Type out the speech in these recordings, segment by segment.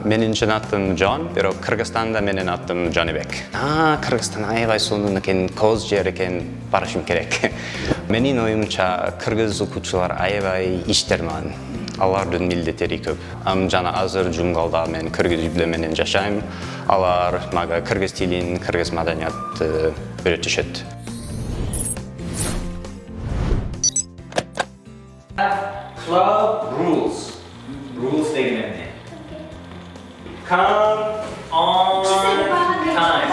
Менин атын Жон, бирок Кыргызстанда менин атым Жонибек. Кыргызстан аябай сонун экен, коз жер экен, барышым керек. Менин оюмча кыргыз окуучулар аябай иштерман. Алардын милдеттери көп. Жана азыр Жумгалда мен кыргыз үй менен жашайм. Алар мага кыргыз тилин, кыргыз маданиятты үйрөтүшөт. 12 rules. Rules деген эмне? Come on time.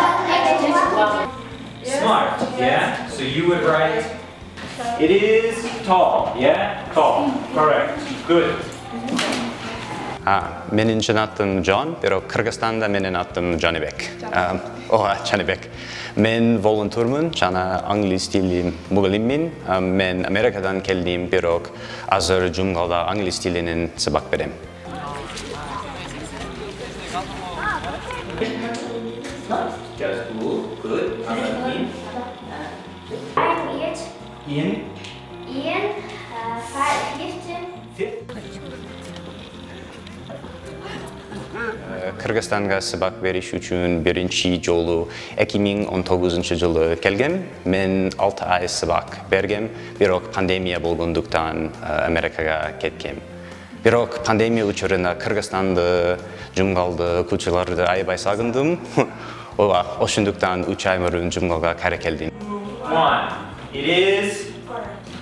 Smart, yeah? So you would write, it is tall, yeah? Tall, correct, good. Менин атын Жон, бирок Кыргызстанда менин атым Жонибек. Жонибек. Мен волонтермун, жана англис тили мугалиммин. Мен Америкадан келдим, бирок азыр Жумгалда англис тилинин сабак берем. Just cool, good. In? I'm In? Ian, 15. Кыргызстанга сабак бериш үчүн биринчи жолу 2019-жылы келгем. Мен 6 ай сабак бергем, бирок пандемия болгондуктан Америкага кеткем. Бирок пандемия учурунда Кыргызстанды, Жумгалды, окуучуларды аябай сагындым. Ошондуктан 3 ай мурун Жумгалга кайра келдим. 1. It is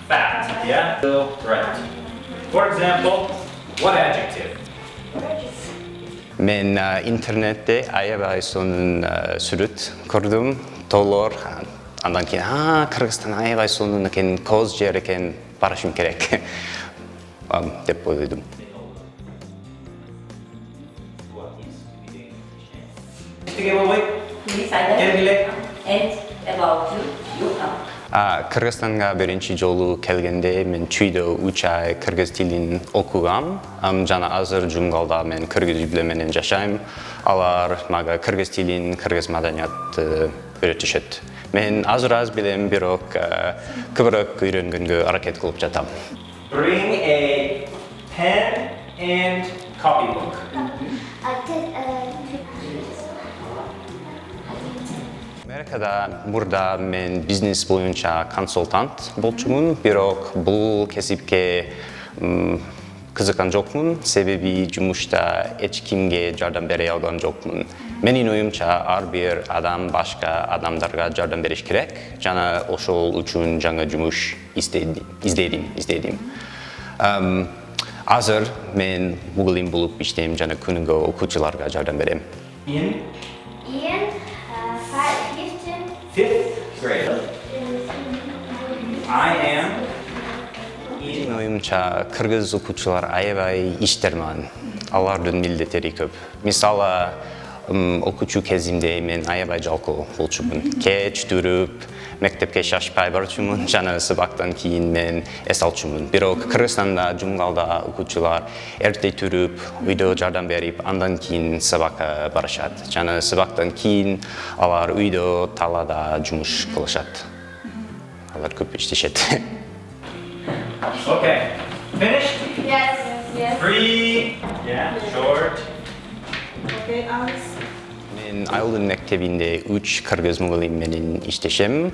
fat, yeah? Right. For example, what adjective? Мен интернетте аябай сонун сүрөт көрдүм, толор. Андан кийин, Кыргызстан аябай сонун экен, коз жер экен, барышым керек деп ойлойдум. And about you come. Кыргызстанга биринчи жолу келгенде мен чүйдө 3 ай кыргыз тилин окугам. Жана азыр Жумгалда мен кыргыз үй менен жашайм. Алар мага кыргыз тилин, кыргыз маданиятты үйрөтүшөт. Мен азыр аз билем, бирок көбүрөөк үйрөнгөнгө аракет кылып жатам. Bring a pen and copybook. Америкада мурда мен бизнес боюнча консультант болчумун, бирок бул кесипке кызыккан жокмун, себеби жумушта эч кимге жардам бере алган жокмун. Менин оюмча ар бир адам башка адамдарга жардам бериш керек, жана ошол үчүн жаңы жумуш издедим. Азыр мен мугалим болуп иштейм, жана күнүгө окуучуларга жардам берем. In Ian, 5th grade. I am in. Менин оюмча кыргыз окуучулар аябай иштерман. Алардын милдеттери көп. Мисалы, окуучу кезимде мен аябай жалкоо болчумун. Кеч туруп, мектепке шашпай барчумун, жана сабактан кийин мен эс алчумун. Бирок Кыргызстанда, Жумгалда окуучулар эрте туруп, үйдө жардам берип, андан кийин сабакка барышат. Жана сабактан кийин алар үйдө талада жумуш кылышат. Алар көп иштешет. Okay. Finished? Yes. 3. Yeah, short. Okay, Alice. Мен айылдын мектебинде 3 кыргыз мугалим менен иштешем.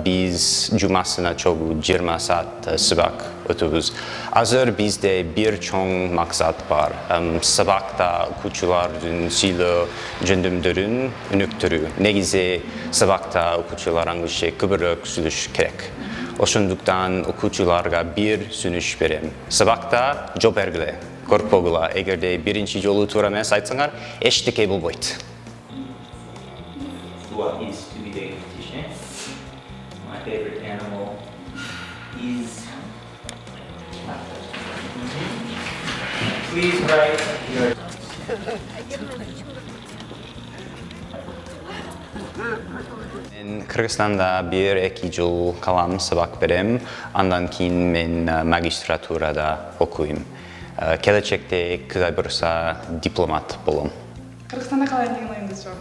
Биз жумасына чогуу 20 саат сабак өтөбүз. Азыр бизде бир чоң максат бар. Сабакта окуучулардын сүйлөө жөндөмдөрүн өнүктүрүү. Негизи сабакта окуучулар англисче көбүрөөк сүйлөш керек. Ошондуктан окуучуларга бир сүнүш берем. Сабакта жооп бергиле, коркпогула. Эгерде биринчи жолу туура эмес айтсаңар, эчтеке болбойт. What is to be the competition? My favorite animal is. Please write your. Мен Кыргызстанда 1-2 жыл калам, сабак берем. Андан кийин мен магистратурада окуйм. Келечекте Кудай буйруса дипломат болом. Кыргызстанда калайын деген оюңуз жок?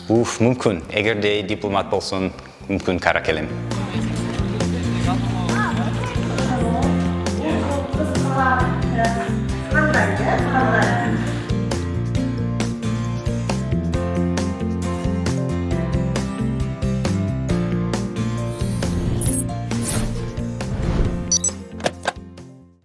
Мүмкүн. Эгерде дипломат болсун, мүмкүн кайра келем.